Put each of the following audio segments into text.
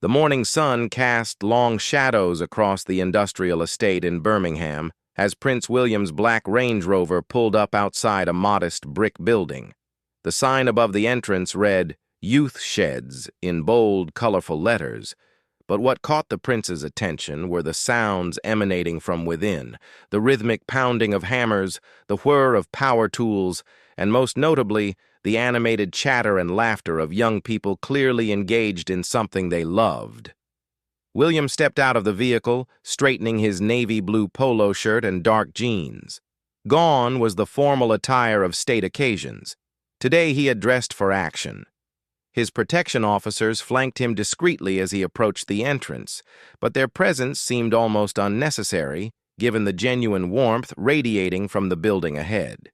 The morning sun cast long shadows across the industrial estate in Birmingham as Prince William's black Range Rover pulled up outside a modest brick building. The sign above the entrance read, "Youth Shedz," in bold, colorful letters. But what caught the prince's attention were the sounds emanating from within, the rhythmic pounding of hammers, the whir of power tools, and most notably, the animated chatter and laughter of young people clearly engaged in something they loved. William stepped out of the vehicle, straightening his navy blue polo shirt and dark jeans. Gone was the formal attire of state occasions. Today he had dressed for action. His protection officers flanked him discreetly as he approached the entrance, but their presence seemed almost unnecessary, given the genuine warmth radiating from the building ahead.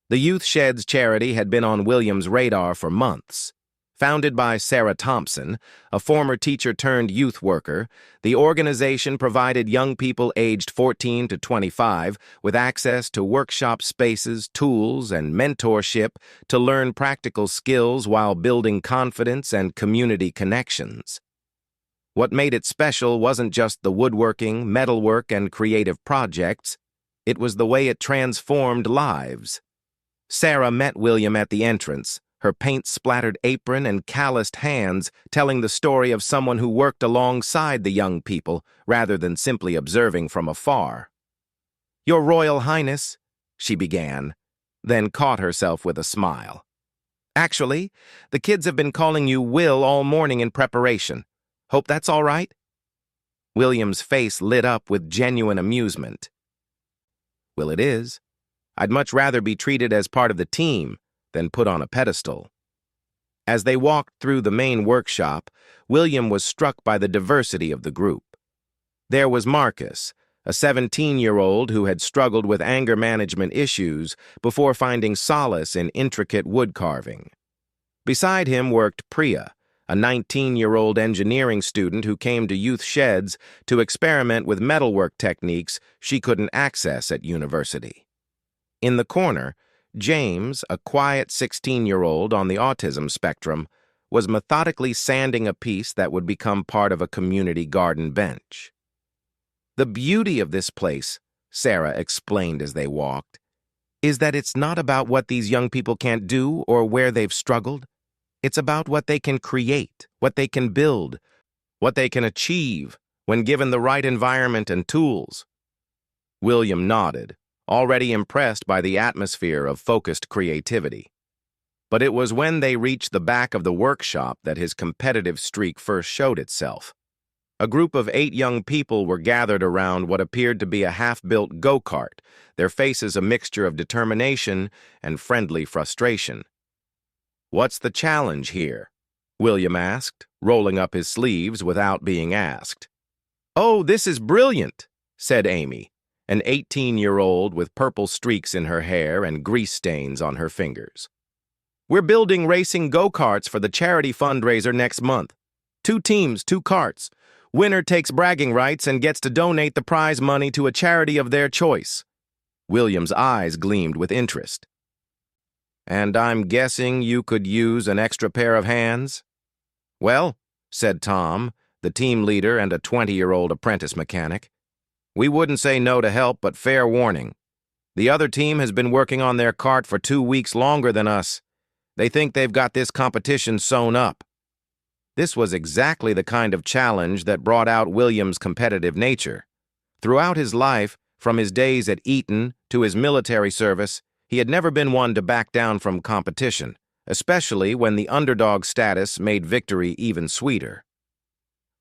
The Youth Shedz charity had been on William's radar for months. Founded by Sarah Thompson, a former teacher-turned-youth worker, the organization provided young people aged 14 to 25 with access to workshop spaces, tools, and mentorship to learn practical skills while building confidence and community connections. What made it special wasn't just the woodworking, metalwork, and creative projects. It was the way it transformed lives. Sarah met William at the entrance, her paint-splattered apron and calloused hands telling the story of someone who worked alongside the young people rather than simply observing from afar. "Your Royal Highness," she began, then caught herself with a smile. "Actually, the kids have been calling you Will all morning in preparation. Hope that's all right?" William's face lit up with genuine amusement. "Well, it is. I'd much rather be treated as part of the team than put on a pedestal." As they walked through the main workshop, William was struck by the diversity of the group. There was Marcus, a 17-year-old who had struggled with anger management issues before finding solace in intricate wood carving. Beside him worked Priya, a 19-year-old engineering student who came to Youth Shedz to experiment with metalwork techniques she couldn't access at university. In the corner, James, a quiet 16-year-old on the autism spectrum, was methodically sanding a piece that would become part of a community garden bench. "The beauty of this place," Sarah explained as they walked, "is that it's not about what these young people can't do or where they've struggled. It's about what they can create, what they can build, what they can achieve when given the right environment and tools." William nodded, already impressed by the atmosphere of focused creativity. But it was when they reached the back of the workshop that his competitive streak first showed itself. A group of 8 young people were gathered around what appeared to be a half-built go-kart, their faces a mixture of determination and friendly frustration. "What's the challenge here?" William asked, rolling up his sleeves without being asked. "Oh, this is brilliant," said Amy, an 18-year-old with purple streaks in her hair and grease stains on her fingers. "We're building racing go-karts for the charity fundraiser next month. 2 teams, 2 carts. Winner takes bragging rights and gets to donate the prize money to a charity of their choice." William's eyes gleamed with interest. "And I'm guessing you could use an extra pair of hands?" "Well," said Tom, the team leader and a 20-year-old apprentice mechanic, "we wouldn't say no to help, but fair warning. The other team has been working on their cart for 2 weeks longer than us. They think they've got this competition sewn up." This was exactly the kind of challenge that brought out William's competitive nature. Throughout his life, from his days at Eton to his military service, he had never been one to back down from competition, especially when the underdog status made victory even sweeter.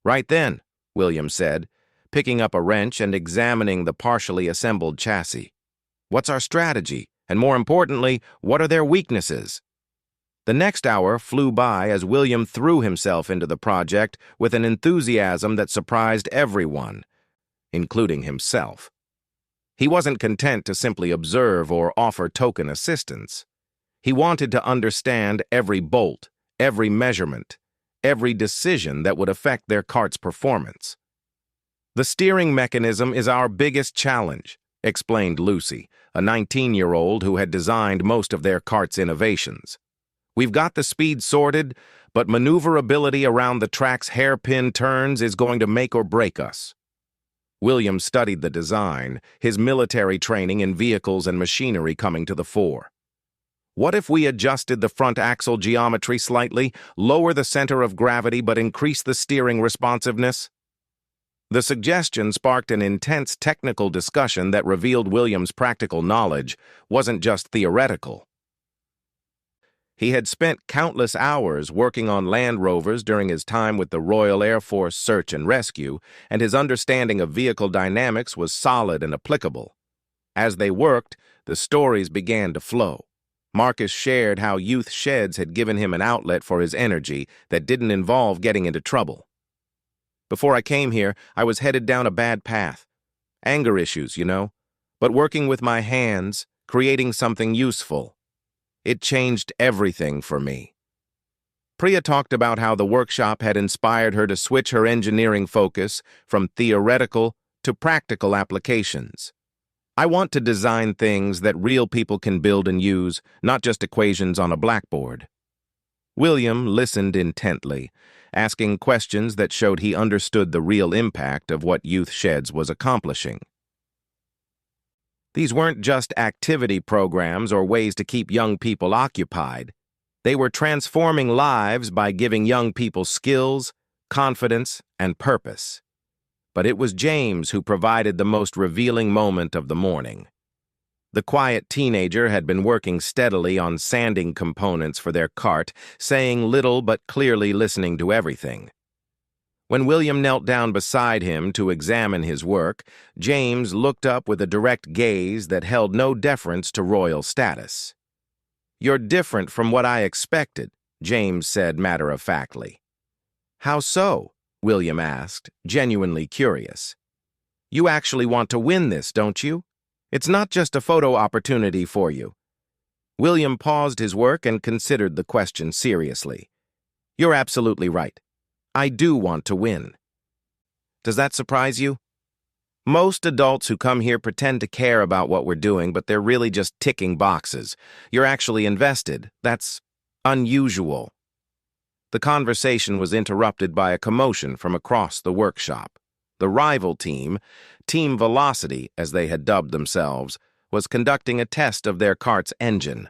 "Right then," William said, picking up a wrench and examining the partially assembled chassis. "What's our strategy? And more importantly, what are their weaknesses?" The next hour flew by as William threw himself into the project with an enthusiasm that surprised everyone, including himself. He wasn't content to simply observe or offer token assistance. He wanted to understand every bolt, every measurement, every decision that would affect their cart's performance. "The steering mechanism is our biggest challenge," explained Lucy, a 19-year-old who had designed most of their cart's innovations. "We've got the speed sorted, but maneuverability around the track's hairpin turns is going to make or break us. William studied the design, his military training in vehicles and machinery coming to the fore. What if we adjusted the front axle geometry slightly, lower the center of gravity but increase the steering responsiveness? The suggestion sparked an intense technical discussion that revealed William's practical knowledge wasn't just theoretical. He had spent countless hours working on Land Rovers during his time with the Royal Air Force Search and Rescue, and his understanding of vehicle dynamics was solid and applicable. As they worked, the stories began to flow. Marcus shared how youth Shedz had given him an outlet for his energy that didn't involve getting into trouble. Before I came here, I was headed down a bad path. Anger issues, but working with my hands, creating something useful. It changed everything for me. Priya talked about how the workshop had inspired her to switch her engineering focus from theoretical to practical applications. I want to design things that real people can build and use, not just equations on a blackboard. William listened intently, asking questions that showed he understood the real impact of what Youth Shedz was accomplishing. These weren't just activity programs or ways to keep young people occupied. They were transforming lives by giving young people skills, confidence, and purpose. But it was James who provided the most revealing moment of the morning. The quiet teenager had been working steadily on sanding components for their cart, saying little but clearly listening to everything. When William knelt down beside him to examine his work, James looked up with a direct gaze that held no deference to royal status. "You're different from what I expected," James said matter-of-factly. "How so?" William asked, genuinely curious. "You actually want to win this, don't you? It's not just a photo opportunity for you." William paused his work and considered the question seriously. "You're absolutely right. I do want to win." "Does that surprise you? Most adults who come here pretend to care about what we're doing, but they're really just ticking boxes. You're actually invested. That's unusual." The conversation was interrupted by a commotion from across the workshop. The rival team, Team Velocity, as they had dubbed themselves, was conducting a test of their cart's engine.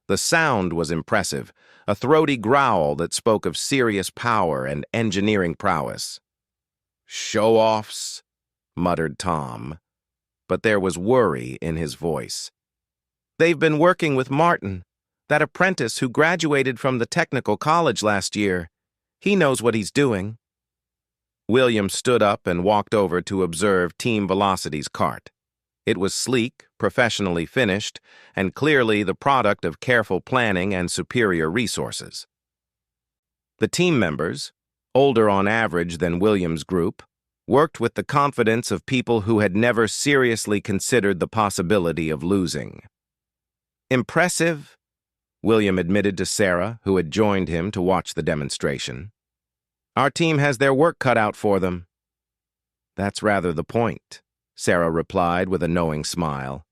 The sound was impressive, a throaty growl that spoke of serious power and engineering prowess. "Show-offs," muttered Tom, but there was worry in his voice. "They've been working with Martin, that apprentice who graduated from the technical college last year. He knows what he's doing." William stood up and walked over to observe Team Velocity's cart. It was sleek, professionally finished, and clearly the product of careful planning and superior resources. The team members, older on average than William's group, worked with the confidence of people who had never seriously considered the possibility of losing. "Impressive," William admitted to Sarah, who had joined him to watch the demonstration. "Our team has their work cut out for them." "That's rather the point," Sarah replied with a knowing smile.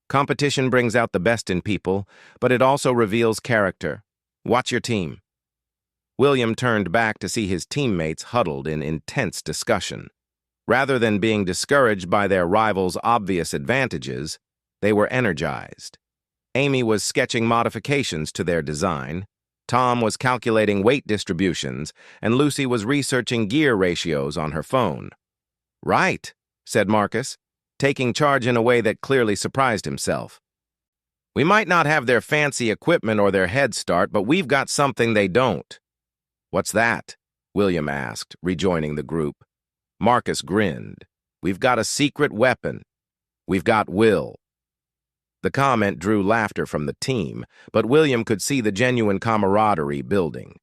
"Competition brings out the best in people, but it also reveals character. Watch your team." William turned back to see his teammates huddled in intense discussion. Rather than being discouraged by their rivals' obvious advantages, they were energized. Amy was sketching modifications to their design, Tom was calculating weight distributions, and Lucy was researching gear ratios on her phone. "Right," said Marcus, taking charge in a way that clearly surprised himself. "We might not have their fancy equipment or their head start, but we've got something they don't." "What's that?" William asked, rejoining the group. Marcus grinned. "We've got a secret weapon. We've got will." The comment drew laughter from the team, but William could see the genuine camaraderie building.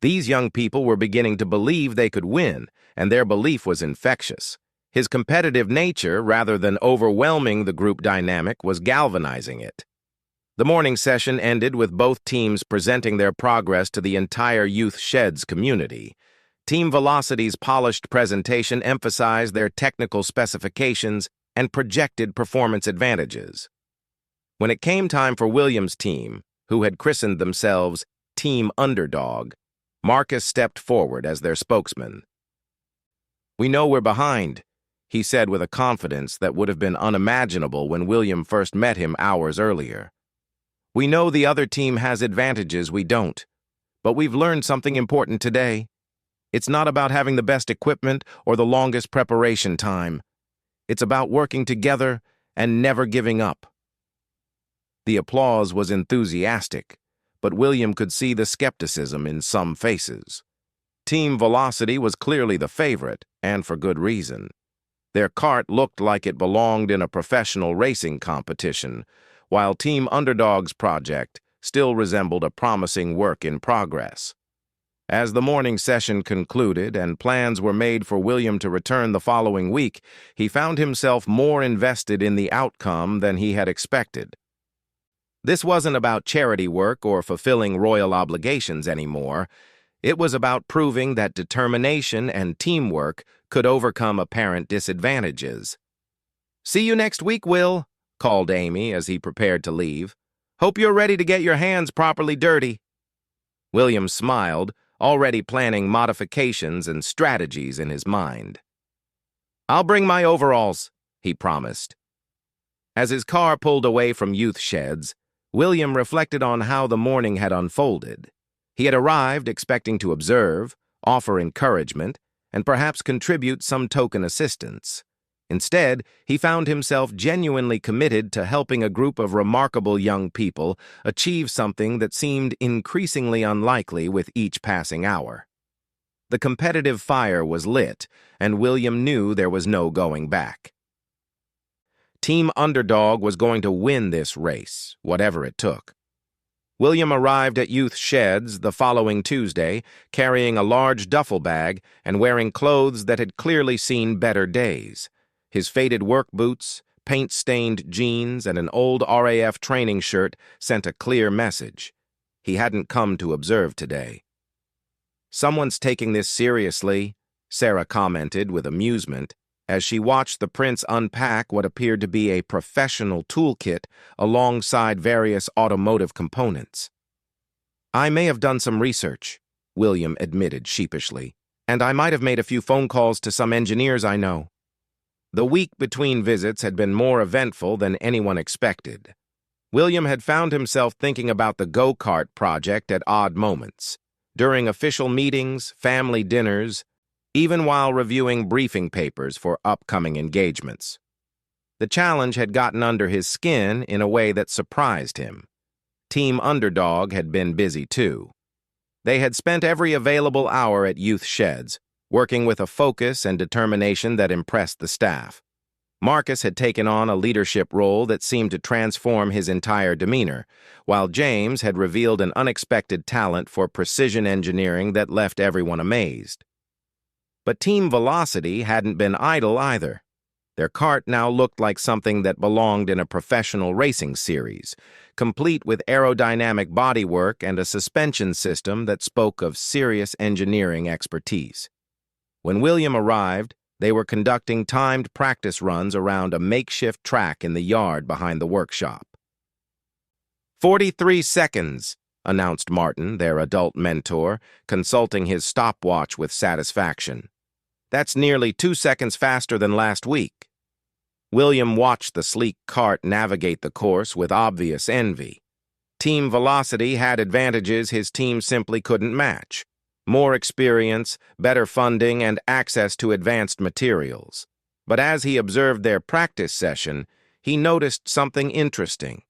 These young people were beginning to believe they could win, and their belief was infectious. His competitive nature, rather than overwhelming the group dynamic, was galvanizing it. The morning session ended with both teams presenting their progress to the entire Youth Shedz community. Team Velocity's polished presentation emphasized their technical specifications and projected performance advantages. When it came time for William's team, who had christened themselves Team Underdog, Marcus stepped forward as their spokesman. "We know we're behind," he said with a confidence that would have been unimaginable when William first met him hours earlier. "We know the other team has advantages we don't, but we've learned something important today. It's not about having the best equipment or the longest preparation time. It's about working together and never giving up." The applause was enthusiastic, but William could see the skepticism in some faces. Team Velocity was clearly the favorite, and for good reason. Their cart looked like it belonged in a professional racing competition, while Team Underdog's project still resembled a promising work in progress. As the morning session concluded and plans were made for William to return the following week, he found himself more invested in the outcome than he had expected. This wasn't about charity work or fulfilling royal obligations anymore. It was about proving that determination and teamwork could overcome apparent disadvantages. "See you next week, Will," called Amy as he prepared to leave. "Hope you're ready to get your hands properly dirty." William smiled, already planning modifications and strategies in his mind. "I'll bring my overalls," he promised. As his car pulled away from Youth Shedz, William reflected on how the morning had unfolded. He had arrived expecting to observe, offer encouragement, and perhaps contribute some token assistance. Instead, he found himself genuinely committed to helping a group of remarkable young people achieve something that seemed increasingly unlikely with each passing hour. The competitive fire was lit, and William knew there was no going back. Team Underdog was going to win this race, whatever it took. William arrived at Youth Shedz the following Tuesday, carrying a large duffel bag and wearing clothes that had clearly seen better days. His faded work boots, paint-stained jeans, and an old RAF training shirt sent a clear message. He hadn't come to observe today. "Someone's taking this seriously," Sarah commented with amusement, as she watched the prince unpack what appeared to be a professional toolkit alongside various automotive components. "I may have done some research," William admitted sheepishly, "and I might have made a few phone calls to some engineers I know." The week between visits had been more eventful than anyone expected. William had found himself thinking about the go-kart project at odd moments, during official meetings, family dinners, even while reviewing briefing papers for upcoming engagements. The challenge had gotten under his skin in a way that surprised him. Team Underdog had been busy too. They had spent every available hour at Youth Shedz, working with a focus and determination that impressed the staff. Marcus had taken on a leadership role that seemed to transform his entire demeanor, while James had revealed an unexpected talent for precision engineering that left everyone amazed. But Team Velocity hadn't been idle either. Their cart now looked like something that belonged in a professional racing series, complete with aerodynamic bodywork and a suspension system that spoke of serious engineering expertise. When William arrived, they were conducting timed practice runs around a makeshift track in the yard behind the workshop. 43 seconds, announced Martin, their adult mentor, consulting his stopwatch with satisfaction. "That's nearly 2 seconds faster than last week." William watched the sleek cart navigate the course with obvious envy. Team Velocity had advantages his team simply couldn't match. More experience, better funding, and access to advanced materials. But as he observed their practice session, he noticed something interesting.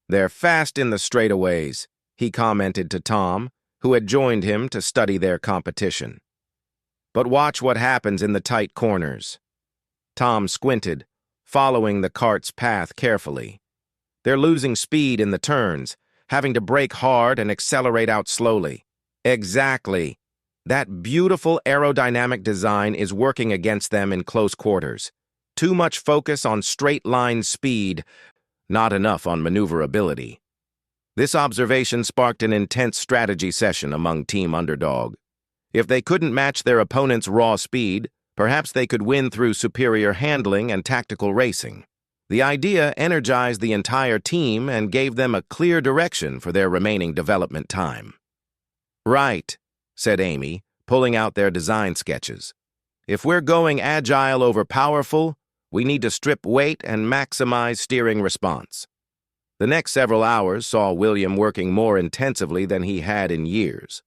"They're fast in the straightaways," he commented to Tom, who had joined him to study their competition. "But watch what happens in the tight corners." Tom squinted, following the cart's path carefully. "They're losing speed in the turns, having to brake hard and accelerate out slowly." Exactly. That beautiful aerodynamic design is working against them in close quarters. Too much focus on straight-line speed, not enough on maneuverability. This observation sparked an intense strategy session among Team Underdog. If they couldn't match their opponent's raw speed, perhaps they could win through superior handling and tactical racing. The idea energized the entire team and gave them a clear direction for their remaining development time. "Right," said Amy, pulling out their design sketches. If we're going agile over powerful, we need to strip weight and maximize steering response. The next several hours saw William working more intensively than he had in years.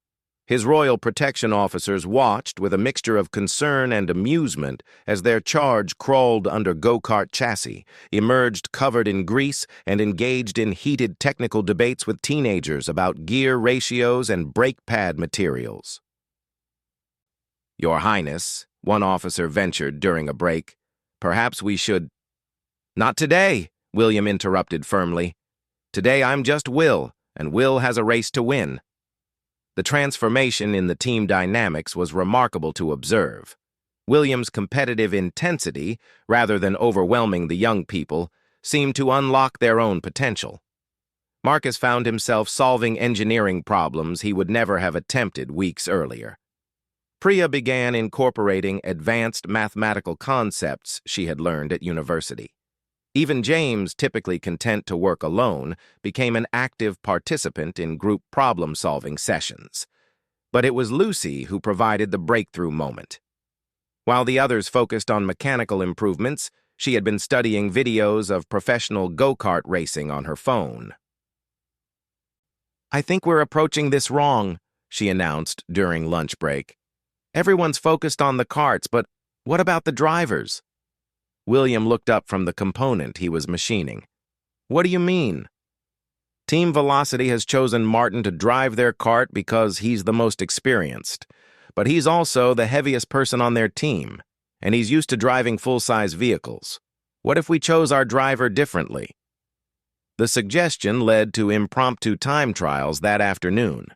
His Royal Protection officers watched with a mixture of concern and amusement as their charge crawled under go-kart chassis, emerged covered in grease, and engaged in heated technical debates with teenagers about gear ratios and brake pad materials. "Your Highness," one officer ventured during a break, "perhaps we should—" "Not today," William interrupted firmly. "Today I'm just Will, and Will has a race to win." The transformation in the team dynamics was remarkable to observe. William's competitive intensity, rather than overwhelming the young people, seemed to unlock their own potential. Marcus found himself solving engineering problems he would never have attempted weeks earlier. Priya began incorporating advanced mathematical concepts she had learned at university. Even James, typically content to work alone, became an active participant in group problem-solving sessions. But it was Lucy who provided the breakthrough moment. While the others focused on mechanical improvements, she had been studying videos of professional go-kart racing on her phone. "I think we're approaching this wrong," she announced during lunch break. "Everyone's focused on the karts, but what about the drivers?" William looked up from the component he was machining. "What do you mean?" "Team Velocity has chosen Martin to drive their kart because he's the most experienced. But he's also the heaviest person on their team, and he's used to driving full-size vehicles. What if we chose our driver differently?" The suggestion led to impromptu time trials that afternoon.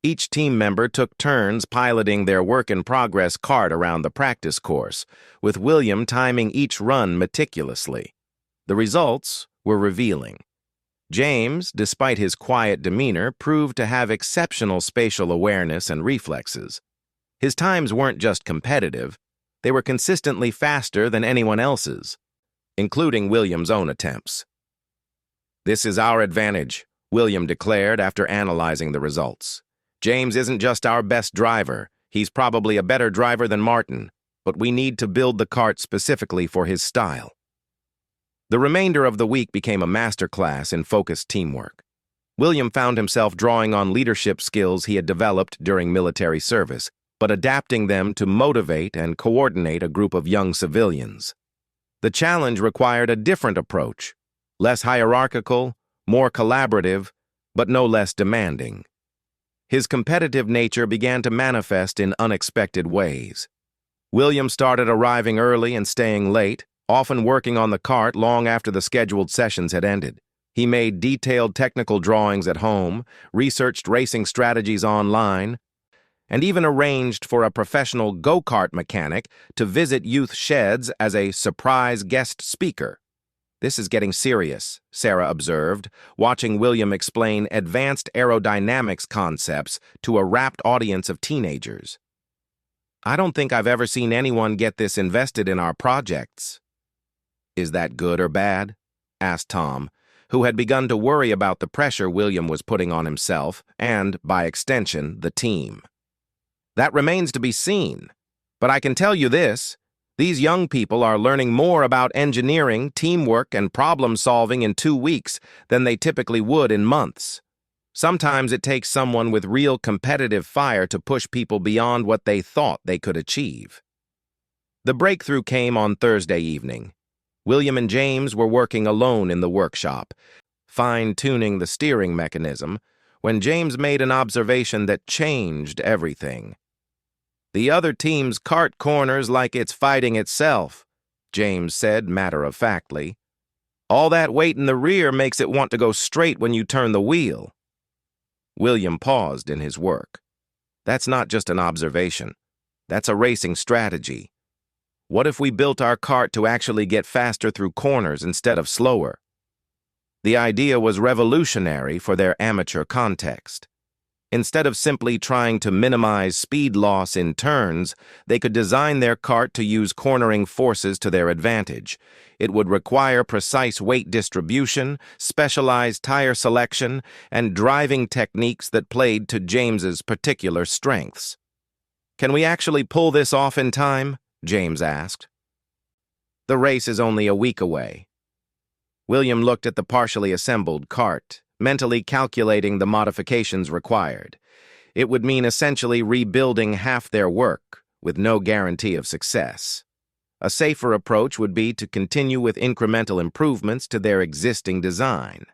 Each team member took turns piloting their work-in-progress kart around the practice course, with William timing each run meticulously. The results were revealing. James, despite his quiet demeanor, proved to have exceptional spatial awareness and reflexes. His times weren't just competitive, they were consistently faster than anyone else's, including William's own attempts. "This is our advantage," William declared after analyzing the results. "James isn't just our best driver, he's probably a better driver than Martin, but we need to build the kart specifically for his style." The remainder of the week became a masterclass in focused teamwork. William found himself drawing on leadership skills he had developed during military service, but adapting them to motivate and coordinate a group of young civilians. The challenge required a different approach, less hierarchical, more collaborative, but no less demanding. His competitive nature began to manifest in unexpected ways. William started arriving early and staying late, often working on the kart long after the scheduled sessions had ended. He made detailed technical drawings at home, researched racing strategies online, and even arranged for a professional go-kart mechanic to visit youth Shedz as a surprise guest speaker. "This is getting serious," Sarah observed, watching William explain advanced aerodynamics concepts to a rapt audience of teenagers. "I don't think I've ever seen anyone get this invested in our projects." "Is that good or bad?" asked Tom, who had begun to worry about the pressure William was putting on himself and, by extension, the team. "That remains to be seen. But I can tell you this. These young people are learning more about engineering, teamwork, and problem-solving in 2 weeks than they typically would in months. Sometimes it takes someone with real competitive fire to push people beyond what they thought they could achieve." The breakthrough came on Thursday evening. William and James were working alone in the workshop, fine-tuning the steering mechanism, when James made an observation that changed everything. "The other team's kart corners like it's fighting itself," James said matter-of-factly. "All that weight in the rear makes it want to go straight when you turn the wheel." William paused in his work. "That's not just an observation. That's a racing strategy. What if we built our kart to actually get faster through corners instead of slower?" The idea was revolutionary for their amateur context. Instead of simply trying to minimize speed loss in turns, they could design their cart to use cornering forces to their advantage. It would require precise weight distribution, specialized tire selection, and driving techniques that played to James's particular strengths. "Can we actually pull this off in time?" James asked. "The race is only a week away." William looked at the partially assembled cart, mentally calculating the modifications required. It would mean essentially rebuilding half their work, with no guarantee of success. A safer approach would be to continue with incremental improvements to their existing design.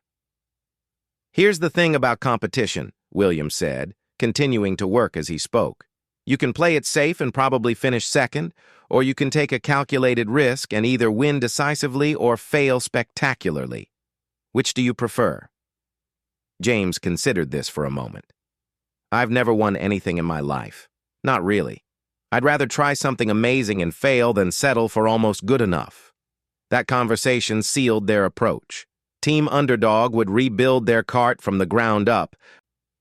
"Here's the thing about competition," William said, continuing to work as he spoke. "You can play it safe and probably finish second, or you can take a calculated risk and either win decisively or fail spectacularly. Which do you prefer?" James considered this for a moment. "I've never won anything in my life. Not really. I'd rather try something amazing and fail than settle for almost good enough." That conversation sealed their approach. Team Underdog would rebuild their cart from the ground up,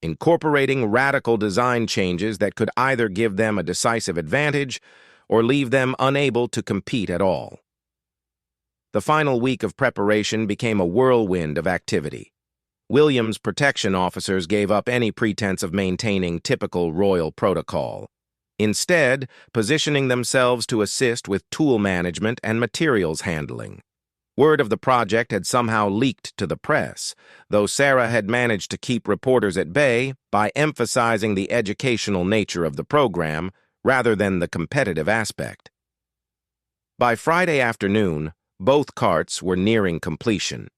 incorporating radical design changes that could either give them a decisive advantage or leave them unable to compete at all. The final week of preparation became a whirlwind of activity. William's protection officers gave up any pretense of maintaining typical royal protocol, instead positioning themselves to assist with tool management and materials handling. Word of the project had somehow leaked to the press, though Sarah had managed to keep reporters at bay by emphasizing the educational nature of the program rather than the competitive aspect. By Friday afternoon, both carts were nearing completion.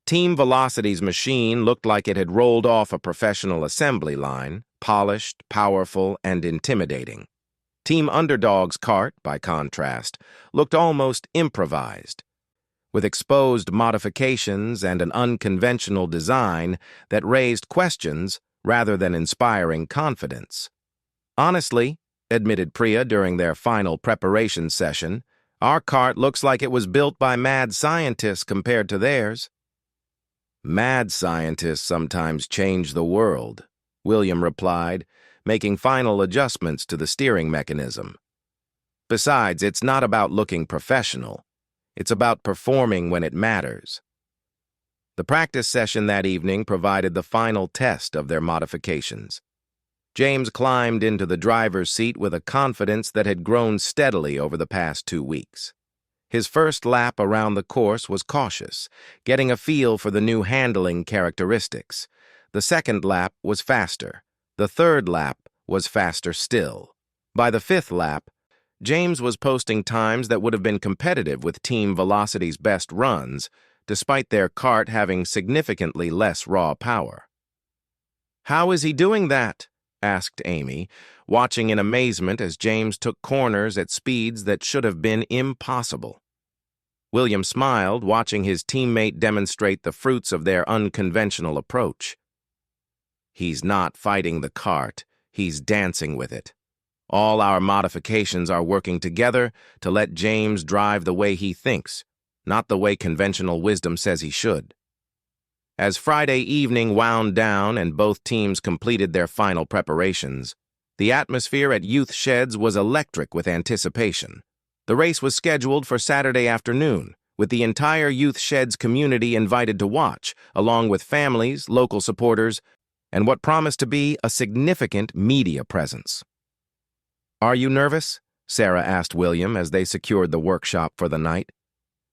Team Velocity's machine looked like it had rolled off a professional assembly line, polished, powerful, and intimidating. Team Underdog's cart, by contrast, looked almost improvised, with exposed modifications and an unconventional design that raised questions rather than inspiring confidence. "Honestly," admitted Priya during their final preparation session, "our cart looks like it was built by mad scientists compared to theirs." "Mad scientists sometimes change the world," William replied, making final adjustments to the steering mechanism. "Besides, it's not about looking professional. It's about performing when it matters." The practice session that evening provided the final test of their modifications. James climbed into the driver's seat with a confidence that had grown steadily over the past 2 weeks. His first lap around the course was cautious, getting a feel for the new handling characteristics. The second lap was faster. The third lap was faster still. By the fifth lap, James was posting times that would have been competitive with Team Velocity's best runs, despite their cart having significantly less raw power. "How is he doing that?" asked Amy, watching in amazement as James took corners at speeds that should have been impossible. William smiled, watching his teammate demonstrate the fruits of their unconventional approach. "He's not fighting the cart, he's dancing with it. All our modifications are working together to let James drive the way he thinks, not the way conventional wisdom says he should." As Friday evening wound down and both teams completed their final preparations, the atmosphere at Youth Shedz was electric with anticipation. The race was scheduled for Saturday afternoon, with the entire Youth Shedz community invited to watch, along with families, local supporters, and what promised to be a significant media presence. "Are you nervous?" Sarah asked William as they secured the workshop for the night.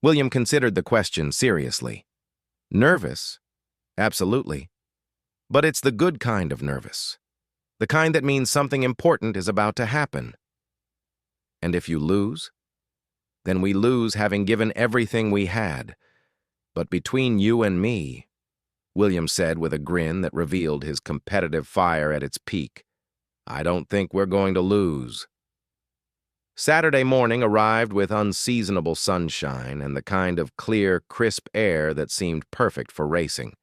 William considered the question seriously. "Nervous? Absolutely. But it's the good kind of nervous. The kind that means something important is about to happen. And if you lose, then we lose having given everything we had. But between you and me," William said with a grin that revealed his competitive fire at its peak, "I don't think we're going to lose." Saturday morning arrived with unseasonable sunshine and the kind of clear, crisp air that seemed perfect for racing.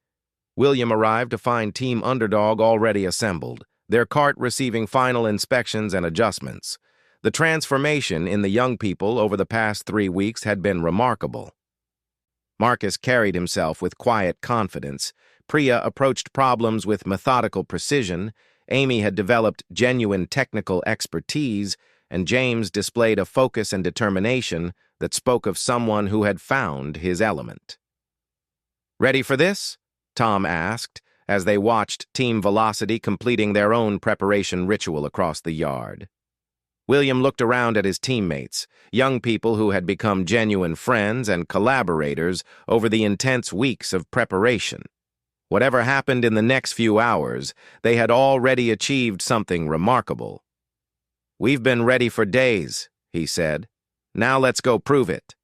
William arrived to find Team Underdog already assembled, their cart receiving final inspections and adjustments. The transformation in the young people over the past 3 weeks had been remarkable. Marcus carried himself with quiet confidence, Priya approached problems with methodical precision, Amy had developed genuine technical expertise, and James displayed a focus and determination that spoke of someone who had found his element. "Ready for this?" Tom asked, as they watched Team Velocity completing their own preparation ritual across the yard. William looked around at his teammates, young people who had become genuine friends and collaborators over the intense weeks of preparation. Whatever happened in the next few hours, they had already achieved something remarkable. "We've been ready for days," he said. "Now let's go prove it."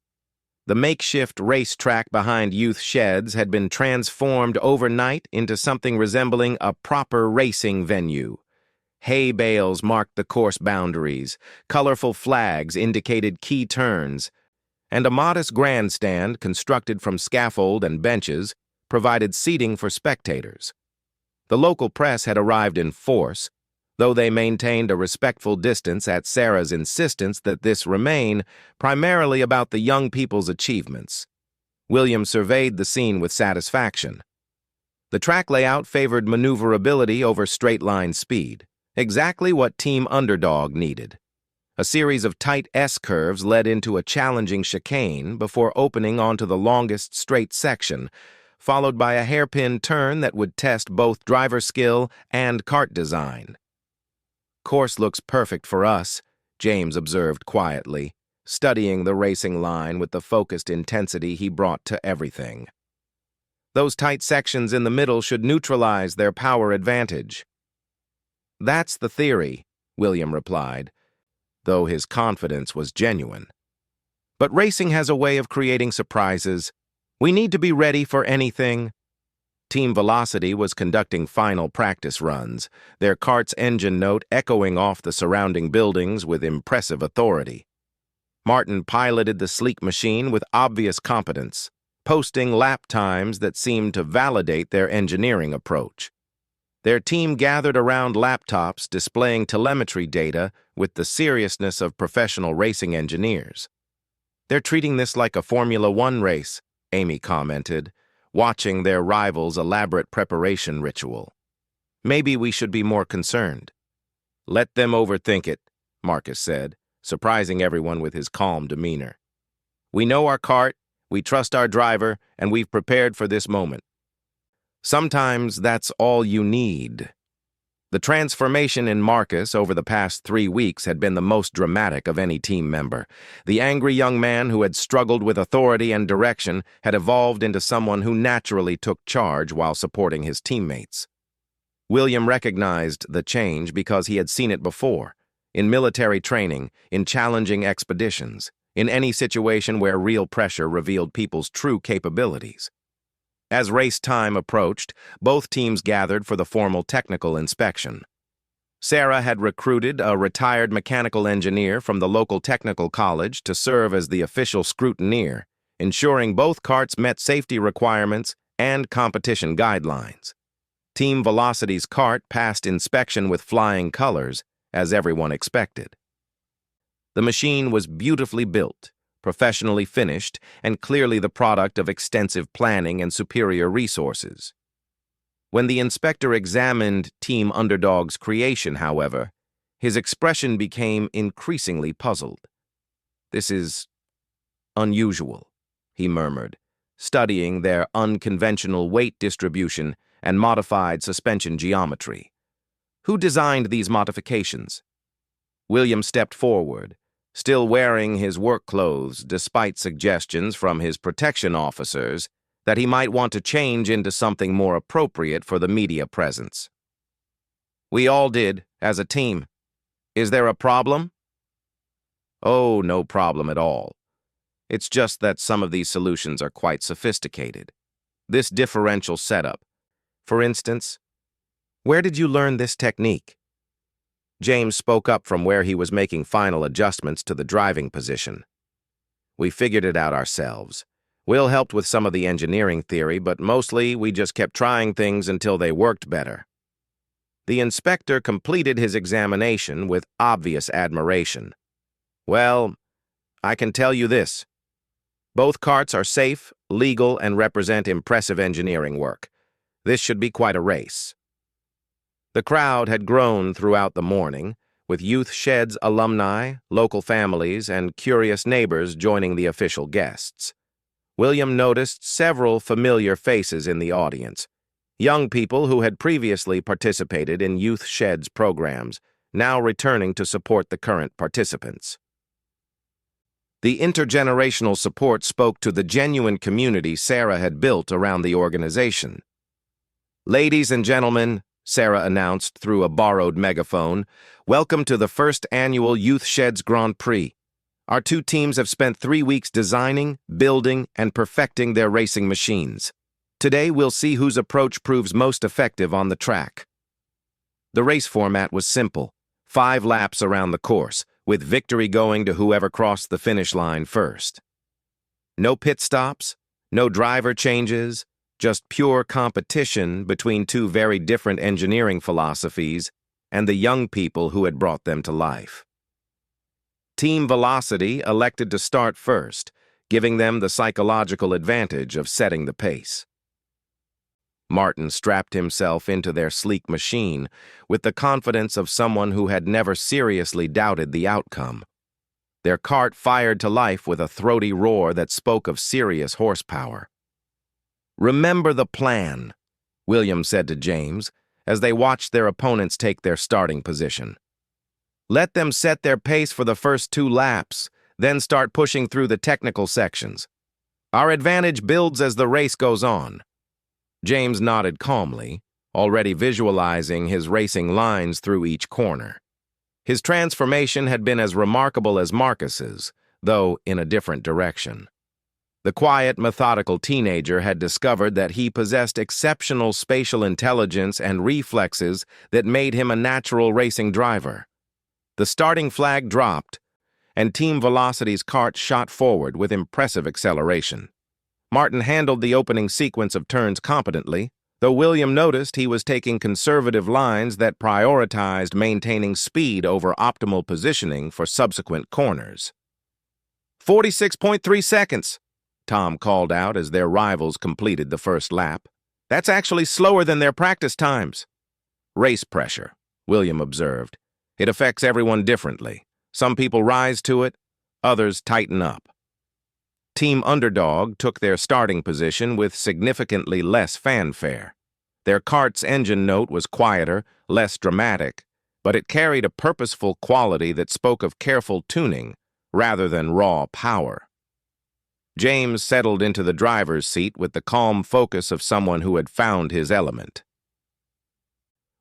The makeshift racetrack behind Youth Shedz had been transformed overnight into something resembling a proper racing venue. Hay bales marked the course boundaries, colorful flags indicated key turns, and a modest grandstand constructed from scaffold and benches provided seating for spectators. The local press had arrived in force, though they maintained a respectful distance at Sarah's insistence that this remain primarily about the young people's achievements. William surveyed the scene with satisfaction. The track layout favored maneuverability over straight-line speed, exactly what Team Underdog needed. A series of tight S-curves led into a challenging chicane before opening onto the longest straight section, followed by a hairpin turn that would test both driver skill and kart design. "Course looks perfect for us," James observed quietly, studying the racing line with the focused intensity he brought to everything. "Those tight sections in the middle should neutralize their power advantage." "That's the theory," William replied, though his confidence was genuine. "But racing has a way of creating surprises. We need to be ready for anything." Team Velocity was conducting final practice runs, their kart's engine note echoing off the surrounding buildings with impressive authority. Martin piloted the sleek machine with obvious competence, posting lap times that seemed to validate their engineering approach. Their team gathered around laptops displaying telemetry data with the seriousness of professional racing engineers. "They're treating this like a Formula One race," Amy commented, watching their rivals' elaborate preparation ritual. "Maybe we should be more concerned." "Let them overthink it," Marcus said, surprising everyone with his calm demeanor. "We know our kart, we trust our driver, and we've prepared for this moment." Sometimes that's all you need. The transformation in Marcus over the past 3 weeks had been the most dramatic of any team member. The angry young man who had struggled with authority and direction had evolved into someone who naturally took charge while supporting his teammates. William recognized the change because he had seen it before, in military training, in challenging expeditions, in any situation where real pressure revealed people's true capabilities. As race time approached, both teams gathered for the formal technical inspection. Sarah had recruited a retired mechanical engineer from the local technical college to serve as the official scrutineer, ensuring both karts met safety requirements and competition guidelines. Team Velocity's kart passed inspection with flying colors, as everyone expected. The machine was beautifully built, professionally finished, and clearly the product of extensive planning and superior resources. When the inspector examined Team Underdog's creation, however, his expression became increasingly puzzled. "This is unusual," he murmured, studying their unconventional weight distribution and modified suspension geometry. "Who designed these modifications?" William stepped forward, still wearing his work clothes despite suggestions from his protection officers that he might want to change into something more appropriate for the media presence. "We all did, as a team. Is there a problem?" "Oh, no problem at all. It's just that some of these solutions are quite sophisticated. This differential setup, for instance. Where did you learn this technique?" James spoke up from where he was making final adjustments to the driving position. "We figured it out ourselves. Will helped with some of the engineering theory, but mostly we just kept trying things until they worked better." The inspector completed his examination with obvious admiration. "Well, I can tell you this. Both karts are safe, legal, and represent impressive engineering work. This should be quite a race." The crowd had grown throughout the morning, with youth Shedz alumni, local families, and curious neighbors joining the official guests. William noticed several familiar faces in the audience, young people who had previously participated in youth Shedz programs, now returning to support the current participants. The intergenerational support spoke to the genuine community Sarah had built around the organization. "Ladies and gentlemen," Sarah announced through a borrowed megaphone, "welcome to the first annual Youth Shedz Grand Prix. Our two teams have spent 3 weeks designing, building, and perfecting their racing machines. Today we'll see whose approach proves most effective on the track." The race format was simple: 5 laps around the course, with victory going to whoever crossed the finish line first. No pit stops, no driver changes, just pure competition between two very different engineering philosophies and the young people who had brought them to life. Team Velocity elected to start first, giving them the psychological advantage of setting the pace. Martin strapped himself into their sleek machine with the confidence of someone who had never seriously doubted the outcome. Their cart fired to life with a throaty roar that spoke of serious horsepower. "Remember the plan," William said to James as they watched their opponents take their starting position. "Let them set their pace for the first 2 laps, then start pushing through the technical sections. Our advantage builds as the race goes on." James nodded calmly, already visualizing his racing lines through each corner. His transformation had been as remarkable as Marcus's, though in a different direction. The quiet, methodical teenager had discovered that he possessed exceptional spatial intelligence and reflexes that made him a natural racing driver. The starting flag dropped, and Team Velocity's cart shot forward with impressive acceleration. Martin handled the opening sequence of turns competently, though William noticed he was taking conservative lines that prioritized maintaining speed over optimal positioning for subsequent corners. 46.3 seconds, Tom called out as their rivals completed the first lap. "That's actually slower than their practice times." "Race pressure," William observed. "It affects everyone differently. Some people rise to it, others tighten up." Team Underdog took their starting position with significantly less fanfare. Their cart's engine note was quieter, less dramatic, but it carried a purposeful quality that spoke of careful tuning rather than raw power. James settled into the driver's seat with the calm focus of someone who had found his element.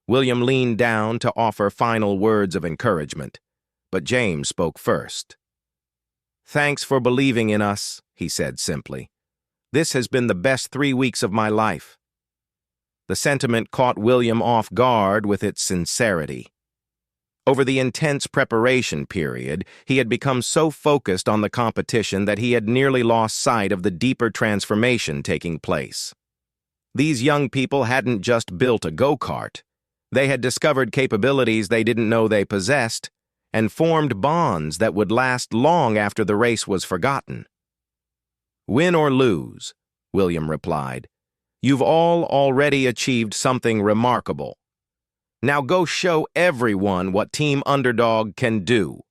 William leaned down to offer final words of encouragement, but James spoke first. "Thanks for believing in us," he said simply. "This has been the best 3 weeks of my life." The sentiment caught William off guard with its sincerity. Over the intense preparation period, he had become so focused on the competition that he had nearly lost sight of the deeper transformation taking place. These young people hadn't just built a go-kart. They had discovered capabilities they didn't know they possessed and formed bonds that would last long after the race was forgotten. "Win or lose," William replied, "you've all already achieved something remarkable. Now go show everyone what Team Underdog can do."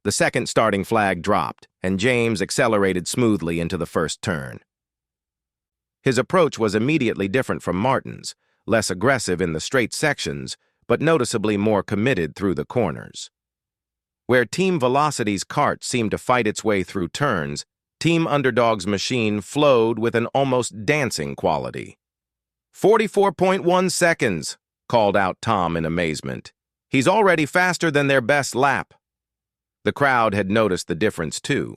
The second starting flag dropped, and James accelerated smoothly into the first turn. His approach was immediately different from Martin's, less aggressive in the straight sections, but noticeably more committed through the corners. Where Team Velocity's cart seemed to fight its way through turns, Team Underdog's machine flowed with an almost dancing quality. 44.1 seconds, called out Tom in amazement. "He's already faster than their best lap." The crowd had noticed the difference too.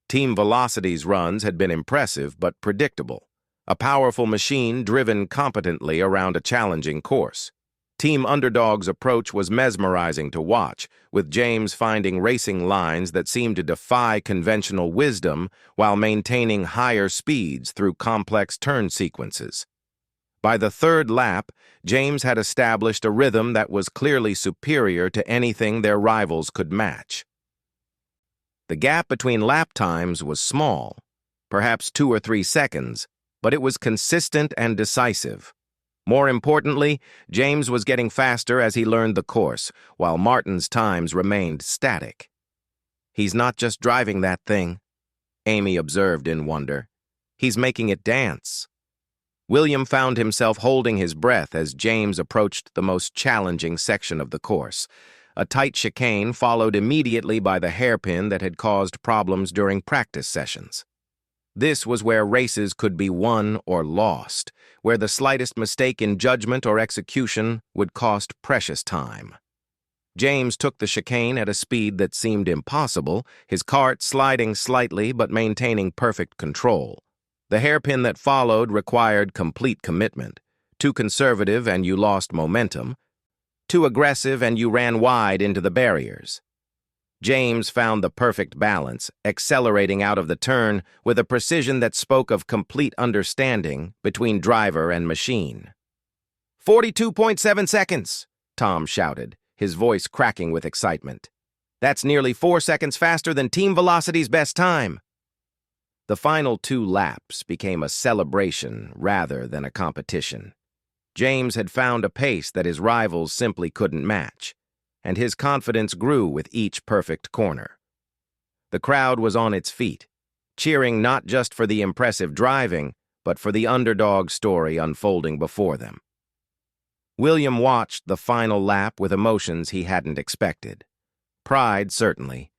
Team Velocity's runs had been impressive but predictable, a powerful machine driven competently around a challenging course. Team Underdog's approach was mesmerizing to watch, with James finding racing lines that seemed to defy conventional wisdom while maintaining higher speeds through complex turn sequences. By the third lap, James had established a rhythm that was clearly superior to anything their rivals could match. The gap between lap times was small, perhaps 2 or 3 seconds, but it was consistent and decisive. More importantly, James was getting faster as he learned the course, while Martin's times remained static. "He's not just driving that thing," Amy observed in wonder. "He's making it dance." William found himself holding his breath as James approached the most challenging section of the course, a tight chicane followed immediately by the hairpin that had caused problems during practice sessions. This was where races could be won or lost, where the slightest mistake in judgment or execution would cost precious time. James took the chicane at a speed that seemed impossible, his cart sliding slightly but maintaining perfect control. The hairpin that followed required complete commitment. Too conservative and you lost momentum. Too aggressive and you ran wide into the barriers. James found the perfect balance, accelerating out of the turn with a precision that spoke of complete understanding between driver and machine. 42.7 seconds, Tom shouted, his voice cracking with excitement. "That's nearly 4 seconds faster than Team Velocity's best time." The final 2 laps became a celebration rather than a competition. James had found a pace that his rivals simply couldn't match, and his confidence grew with each perfect corner. The crowd was on its feet, cheering not just for the impressive driving, but for the underdog story unfolding before them. William watched the final lap with emotions he hadn't expected. Pride, certainly,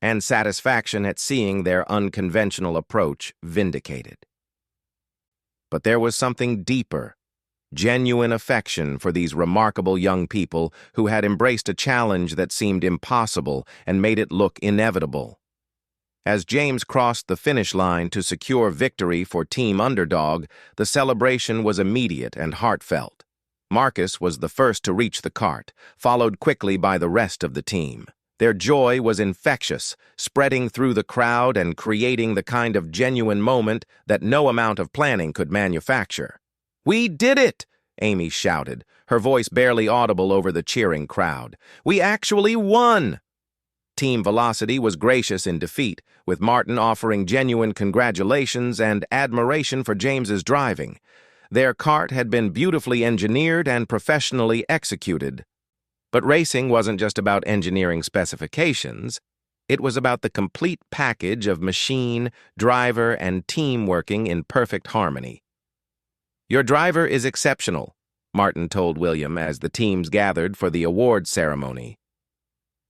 and satisfaction at seeing their unconventional approach vindicated. But there was something deeper, genuine affection for these remarkable young people who had embraced a challenge that seemed impossible and made it look inevitable. As James crossed the finish line to secure victory for Team Underdog, the celebration was immediate and heartfelt. Marcus was the first to reach the cart, followed quickly by the rest of the team. Their joy was infectious, spreading through the crowd and creating the kind of genuine moment that no amount of planning could manufacture. "We did it!" Amy shouted, her voice barely audible over the cheering crowd. "We actually won!" Team Velocity was gracious in defeat, with Martin offering genuine congratulations and admiration for James's driving. Their cart had been beautifully engineered and professionally executed. But racing wasn't just about engineering specifications. It was about the complete package of machine, driver, and team working in perfect harmony. "Your driver is exceptional," Martin told William as the teams gathered for the award ceremony.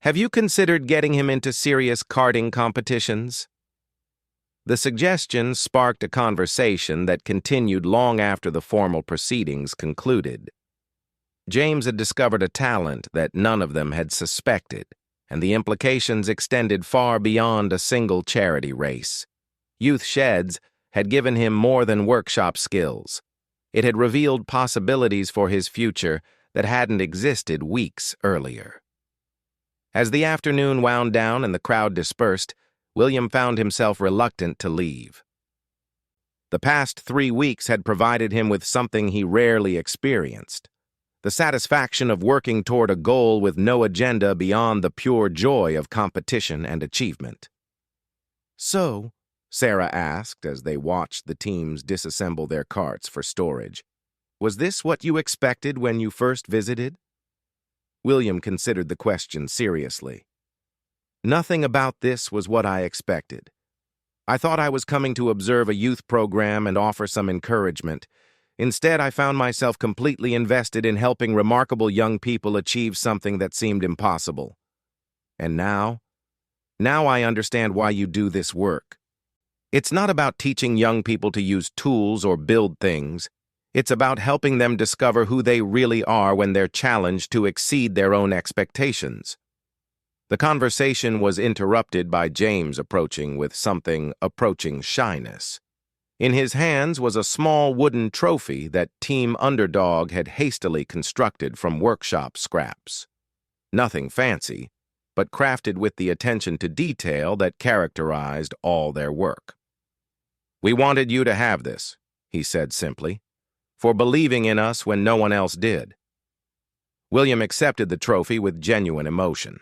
"Have you considered getting him into serious karting competitions?" The suggestion sparked a conversation that continued long after the formal proceedings concluded. James had discovered a talent that none of them had suspected, and the implications extended far beyond a single charity race. Youth Shedz had given him more than workshop skills. It had revealed possibilities for his future that hadn't existed weeks earlier. As the afternoon wound down and the crowd dispersed, William found himself reluctant to leave. The past 3 weeks had provided him with something he rarely experienced: the satisfaction of working toward a goal with no agenda beyond the pure joy of competition and achievement. "So," Sarah asked as they watched the teams disassemble their carts for storage, "was this what you expected when you first visited?" William considered the question seriously. "Nothing about this was what I expected. I thought I was coming to observe a youth program and offer some encouragement. Instead, I found myself completely invested in helping remarkable young people achieve something that seemed impossible. And now I understand why you do this work. It's not about teaching young people to use tools or build things. It's about helping them discover who they really are when they're challenged to exceed their own expectations." The conversation was interrupted by James approaching with something approaching shyness. In his hands was a small wooden trophy that Team Underdog had hastily constructed from workshop scraps. Nothing fancy, but crafted with the attention to detail that characterized all their work. "We wanted you to have this," he said simply, "for believing in us when no one else did." William accepted the trophy with genuine emotion.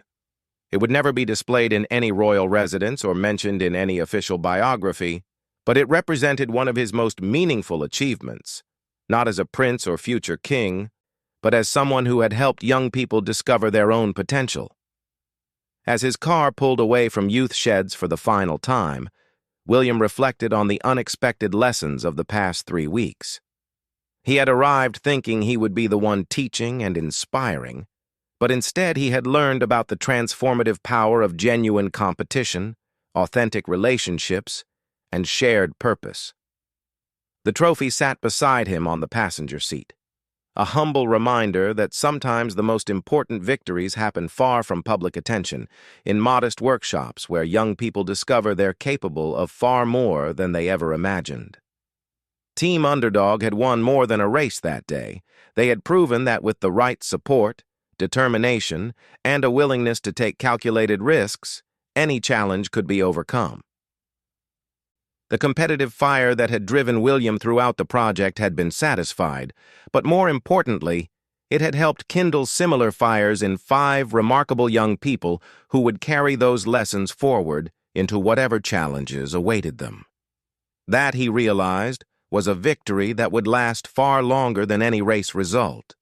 It would never be displayed in any royal residence or mentioned in any official biography, but it represented one of his most meaningful achievements. not as a prince or future king, but as someone who had helped young people discover their own potential. As his car pulled away from Youth Shedz for the final time, William reflected on the unexpected lessons of the past 3 weeks. He had arrived thinking he would be the one teaching and inspiring, but instead he had learned about the transformative power of genuine competition, authentic relationships, and shared purpose. The trophy sat beside him on the passenger seat, a humble reminder that sometimes the most important victories happen far from public attention, in modest workshops where young people discover they're capable of far more than they ever imagined. Team Underdog had won more than a race that day. They had proven that with the right support, determination, and a willingness to take calculated risks, any challenge could be overcome. The competitive fire that had driven William throughout the project had been satisfied, but more importantly, it had helped kindle similar fires in 5 remarkable young people who would carry those lessons forward into whatever challenges awaited them. That, he realized, was a victory that would last far longer than any race result.